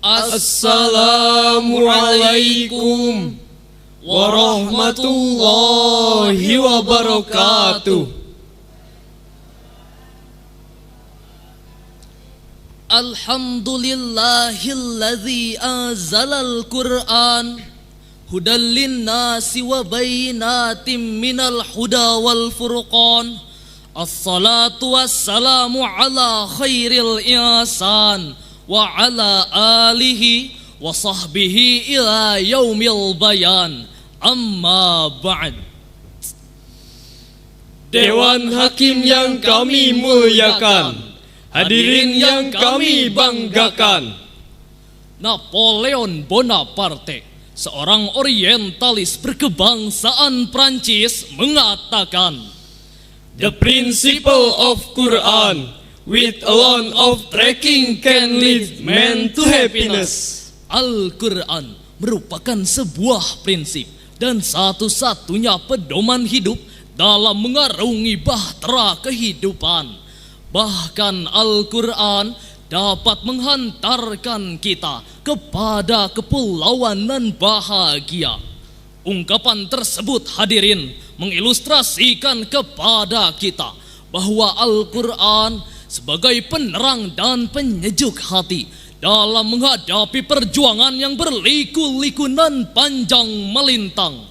Assalamualaikum warahmatullahi wabarakatuh. Alhamdulillahilladzi anzalal Qur'an hudal linnasi wa bayyinatin minal huda wal furqan. Assalatu wassalamu ala khairil insan wa ala alihi wa sahbihi ila yaumil bayan. Amma ba'd. Dewan Hakim yang kami muliakan, hadirin yang kami banggakan. Napoleon Bonaparte, seorang orientalis berkebangsaan Prancis, mengatakan, The principle of Quran with alone of tracking can lead man to happiness. Al-Quran merupakan sebuah prinsip dan satu-satunya pedoman hidup dalam mengarungi bahtera kehidupan. Bahkan Al-Quran dapat menghantarkan kita kepada kepulauan nan bahagia. Ungkapan tersebut, hadirin, mengilustrasikan kepada kita bahwa Al-Quran sebagai penerang dan penyejuk hati dalam menghadapi perjuangan yang berliku-liku nan panjang melintang.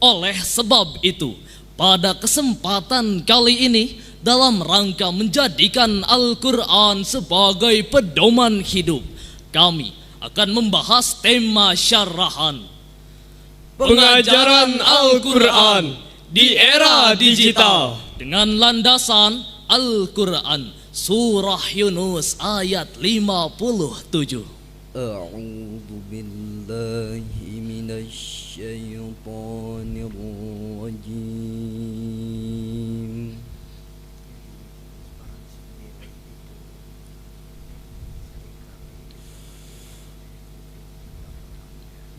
Oleh sebab itu, pada kesempatan kali ini, dalam rangka menjadikan Al-Quran sebagai pedoman hidup, kami akan membahas tema syarahan pengajaran Al-Quran di era digital dengan landasan Al-Quran Surah Yunus ayat 57. A'udzu billahi minasy syaithanir rajim.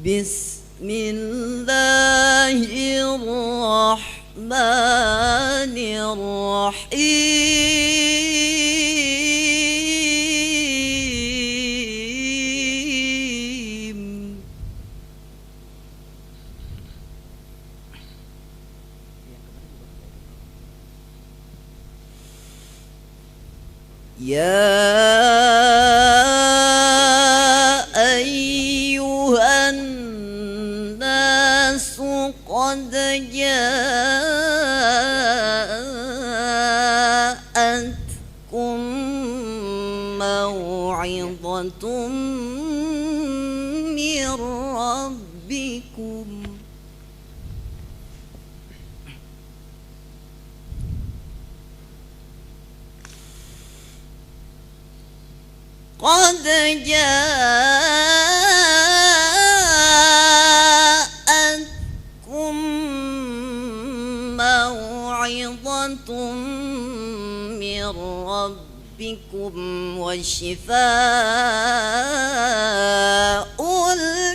Bismillahirrahmanirrahim. Ya ayyuhan nasu qad ja'atkum maw'idhatun mir rabbikum. Qad ja'atkum maw'idhatun mir rabbikum wa shifaa'un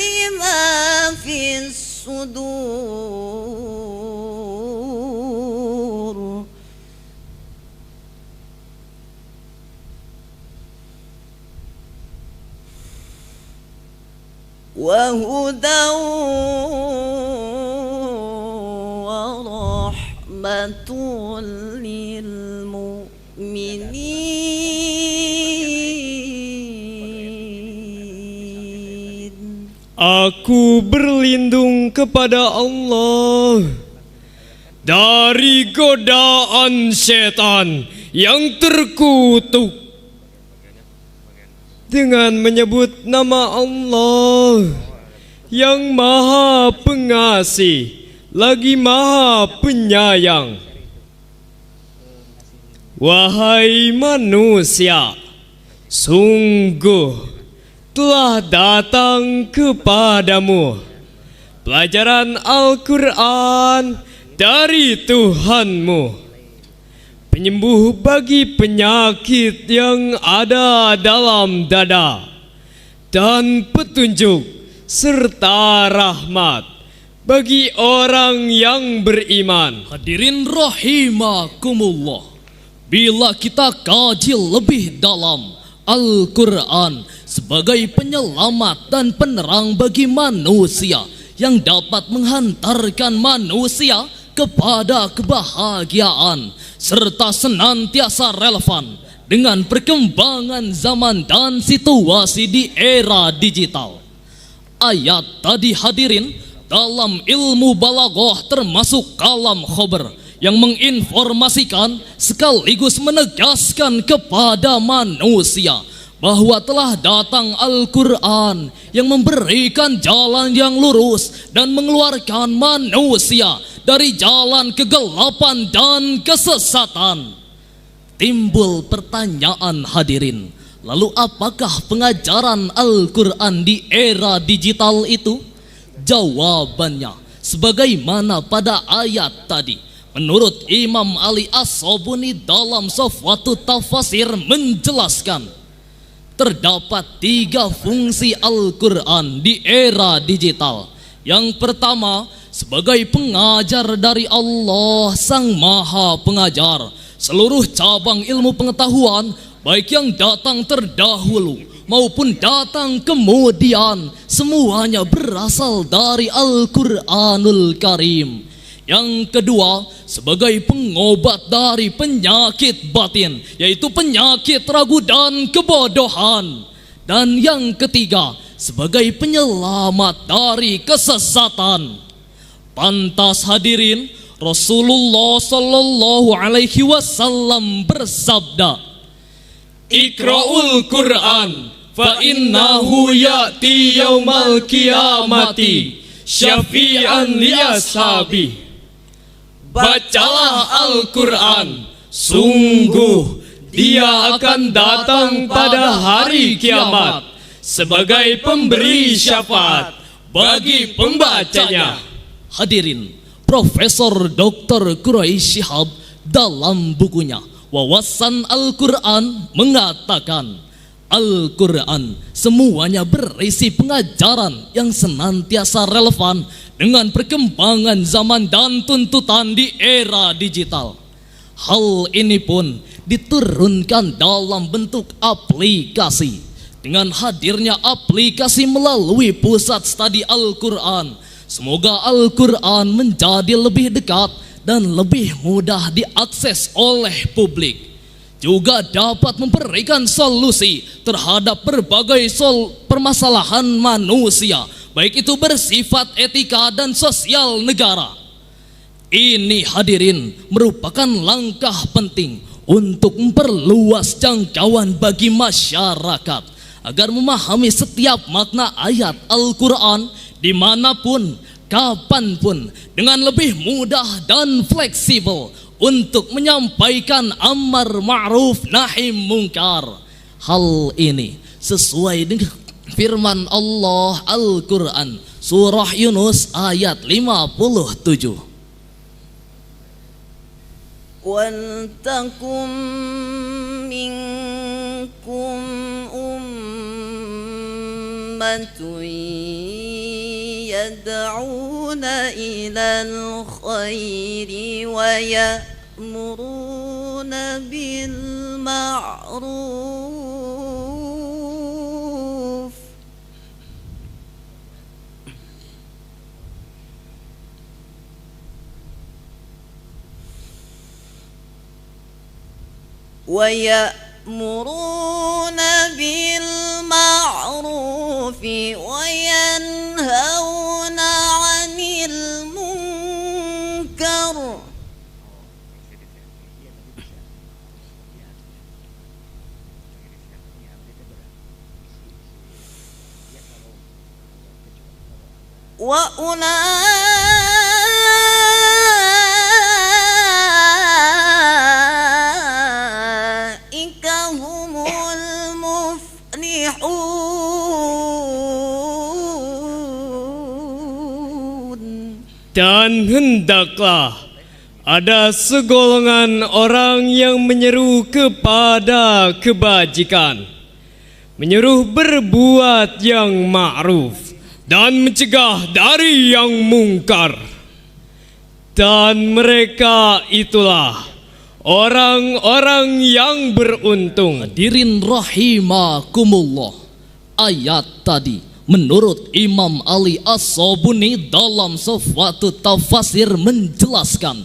lima fis sudur. Wa hudan wa rahmatul lil mu'minin. Aku berlindung kepada Allah dari godaan setan yang terkutuk dengan menyebut nama Allah yang Maha Pengasih lagi Maha Penyayang. Wahai manusia, sungguh telah datang kepadamu pelajaran Al-Quran dari Tuhanmu, penyembuh bagi penyakit yang ada dalam dada, dan petunjuk serta rahmat bagi orang yang beriman. Hadirin rahimakumullah, bila kita kaji lebih dalam Al-Quran sebagai penyelamat dan penerang bagi manusia yang dapat menghantarkan manusia kepada kebahagiaan serta senantiasa relevan dengan perkembangan zaman dan situasi di era digital. Ayat tadi hadirin dalam ilmu balaghah termasuk kalam khobar yang menginformasikan sekaligus menegaskan kepada manusia bahwa telah datang Al-Quran yang memberikan jalan yang lurus dan mengeluarkan manusia dari jalan kegelapan dan kesesatan. Timbul pertanyaan hadirin, lalu apakah pengajaran Al-Quran di era digital itu? Jawabannya sebagaimana pada ayat tadi. Menurut Imam Ali As-Sabuni dalam Safwatut Tafasir menjelaskan, terdapat 3 fungsi Al-Quran di era digital. Yang pertama, sebagai pengajar dari Allah Sang Maha Pengajar. Seluruh cabang ilmu pengetahuan, baik yang datang terdahulu maupun datang kemudian, semuanya berasal dari Al-Quranul Karim. Yang kedua, sebagai pengobat dari penyakit batin, yaitu penyakit ragu dan kebodohan. Dan yang ketiga, sebagai penyelamat dari kesesatan. Pantas hadirin, Rasulullah sallallahu alaihi wasallam bersabda, Iqra'ul Qur'an fa innahu ya'ti yaumal qiyamati syafi'an li ashabi. Bacalah Al-Quran, sungguh dia akan datang pada hari kiamat sebagai pemberi syafaat bagi pembacanya. Hadirin, Profesor Dr. Quraisy Shihab dalam bukunya Wawasan Al-Quran mengatakan, Al-Quran semuanya berisi pengajaran yang senantiasa relevan dengan perkembangan zaman dan tuntutan di era digital. Hal ini pun diturunkan dalam bentuk aplikasi. Dengan hadirnya aplikasi melalui pusat studi Al-Quran, semoga Al-Quran menjadi lebih dekat dan lebih mudah diakses oleh publik. Juga dapat memberikan solusi terhadap berbagai permasalahan manusia, baik itu bersifat etika dan sosial negara. Ini hadirin merupakan langkah penting untuk memperluas jangkauan bagi masyarakat agar memahami setiap makna ayat Al-Quran dimanapun, kapanpun, dengan lebih mudah dan fleksibel untuk menyampaikan amar ma'ruf nahi mungkar. Hal ini sesuai dengan firman Allah Al-Quran Surah Yunus ayat 57. وَلْتَكُنْ مِنْكُمْ أُمَّةٌ يَدْعُونَ إِلَى الْخَيْرِ وَيَأْمُرُونَ بِالْمَعْرُوفِ وَيَنْهَوْنَ عَنِ الْمُنْكَرِ وَأُولَئِكَ هُمُ الْمُفْلِحُونَ. Dan hendaklah ada segolongan orang yang menyeru kepada kebajikan, menyuruh berbuat yang ma'ruf dan mencegah dari yang mungkar. Dan mereka itulah orang-orang yang beruntung. Hadirin rahimakumullah, ayat tadi, menurut Imam Ali As-Sobuni dalam suatu tafsir menjelaskan,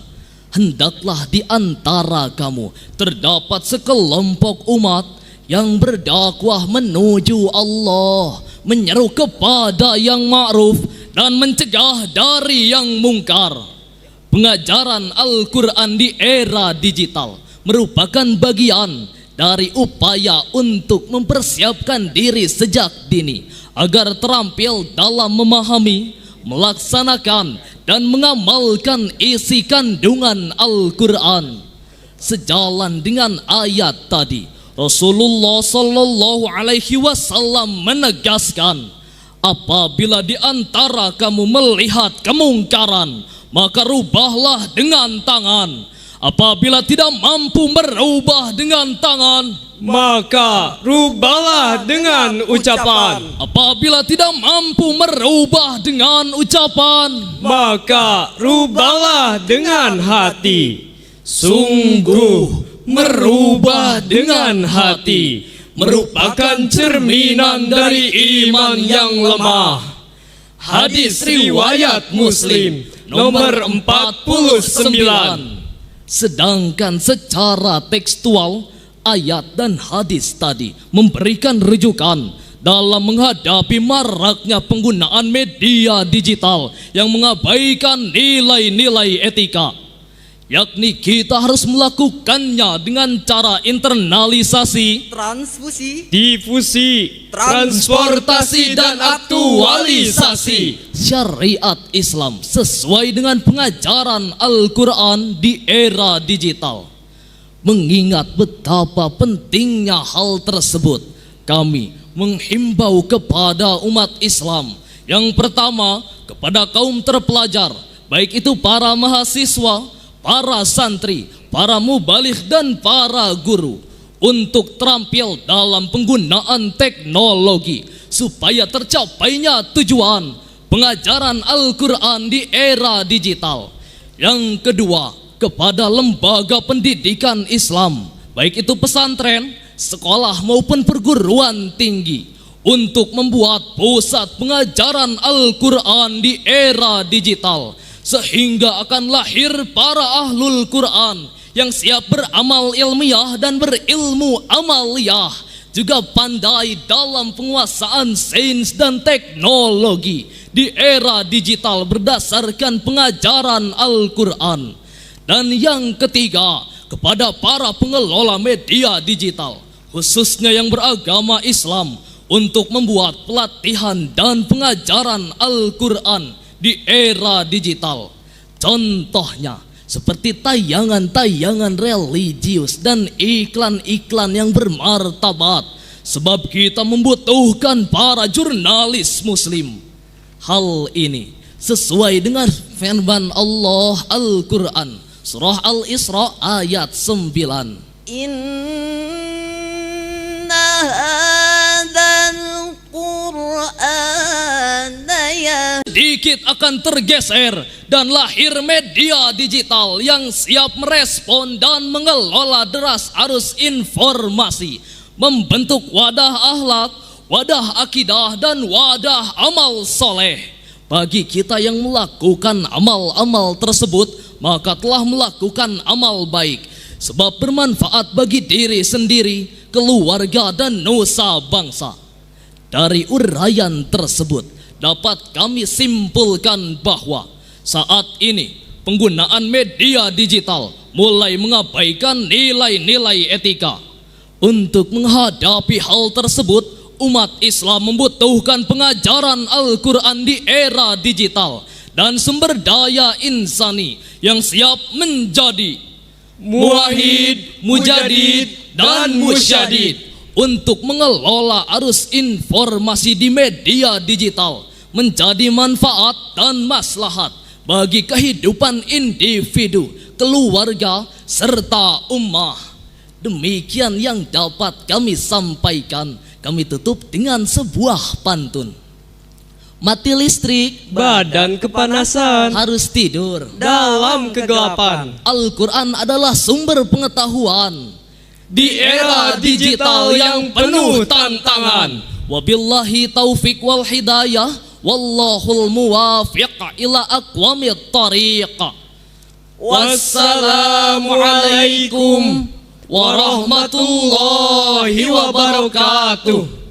hendaklah di antara kamu terdapat sekelompok umat yang berdakwah menuju Allah, menyeru kepada yang ma'ruf dan mencegah dari yang mungkar. Pengajaran Al-Quran di era digital merupakan bagian dari upaya untuk mempersiapkan diri sejak dini agar terampil dalam memahami, melaksanakan dan mengamalkan isi kandungan Al-Quran. Sejalan dengan ayat tadi, Rasulullah Sallallahu Alaihi Wasallam menegaskan, apabila di antara kamu melihat kemungkaran, maka rubahlah dengan tangan. Apabila tidak mampu merubah dengan tangan, maka rubahlah dengan ucapan. apabila tidak mampu merubah dengan ucapan, Maka rubahlah dengan hati. Sungguh merubah dengan hati merupakan cerminan dari iman yang lemah. Hadis riwayat Muslim nomor 49. Sedangkan secara tekstual, ayat dan hadis tadi memberikan rujukan dalam menghadapi maraknya penggunaan media digital yang mengabaikan nilai-nilai etika, yakni kita harus melakukannya dengan cara internalisasi, transfusi, Difusi, transportasi dan aktualisasi syariat Islam sesuai dengan pengajaran Al-Quran di era digital. Mengingat betapa pentingnya hal tersebut, kami menghimbau kepada umat Islam, yang pertama kepada kaum terpelajar, baik itu para mahasiswa, para santri, para mubaligh dan para guru, untuk terampil dalam penggunaan teknologi supaya tercapainya tujuan pengajaran Al-Quran di era digital. Yang kedua, kepada lembaga pendidikan Islam, baik itu pesantren, sekolah maupun perguruan tinggi, untuk membuat pusat pengajaran Al-Quran di era digital, sehingga akan lahir para ahlul Quran yang siap beramal ilmiah dan berilmu amaliyah, juga pandai dalam penguasaan sains dan teknologi di era digital berdasarkan pengajaran Al-Quran. Dan yang ketiga, kepada para pengelola media digital, khususnya yang beragama Islam, untuk membuat pelatihan dan pengajaran Al-Quran di era digital. Contohnya seperti tayangan-tayangan religius dan iklan-iklan yang bermartabat, sebab kita membutuhkan para jurnalis muslim. Hal ini sesuai dengan firman Allah Al-Quran, surah Al-Isra ayat 9. Inna hadzal Qur'ana Sedikit akan tergeser dan lahir media digital yang siap merespon dan mengelola deras arus informasi, membentuk wadah akhlak, wadah akidah dan wadah amal soleh. Bagi kita yang melakukan amal-amal tersebut, maka telah melakukan amal baik, sebab bermanfaat bagi diri sendiri, keluarga dan nusa bangsa. Dari uraian tersebut dapat kami simpulkan bahwa saat ini penggunaan media digital mulai mengabaikan nilai-nilai etika. Untuk menghadapi hal tersebut, umat Islam membutuhkan pengajaran Al-Quran di era digital dan sumber daya insani yang siap menjadi muwahhid, mujadid, dan musyadid untuk mengelola arus informasi di media digital menjadi manfaat dan maslahat bagi kehidupan individu, keluarga, serta ummah. Demikian yang dapat kami sampaikan. Kami tutup dengan sebuah pantun. Mati listrik, badan kepanasan, harus tidur dalam kegelapan. Al-Quran adalah sumber pengetahuan Di era digital yang penuh tantangan, Wabillahi taufik wal hidayah, wallahul muwafiq ila aqwamit thariq. Wassalamualaikum warahmatullahi wabarakatuh.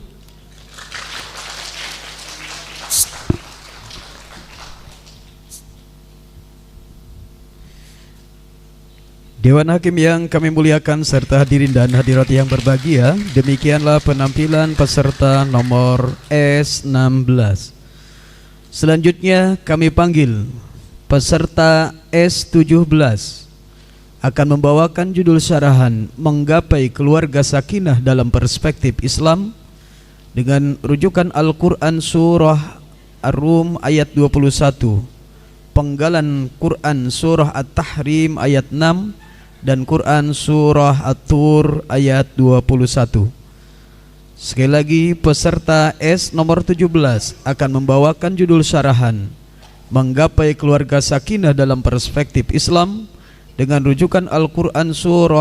Dewan Hakim yang kami muliakan serta hadirin dan hadirat yang berbahagia, demikianlah penampilan peserta nomor S16. Selanjutnya kami panggil peserta S17 akan membawakan judul syarahan Menggapai Keluarga Sakinah dalam Perspektif Islam dengan rujukan Al-Quran Surah Ar-Rum ayat 21, penggalan Quran Surah At-Tahrim ayat 6, dan Quran Surah At-Tur ayat 21. Sekali lagi, peserta S nomor 17 akan membawakan judul syarahan Menggapai Keluarga Sakinah dalam Perspektif Islam dengan rujukan Al-Quran Surah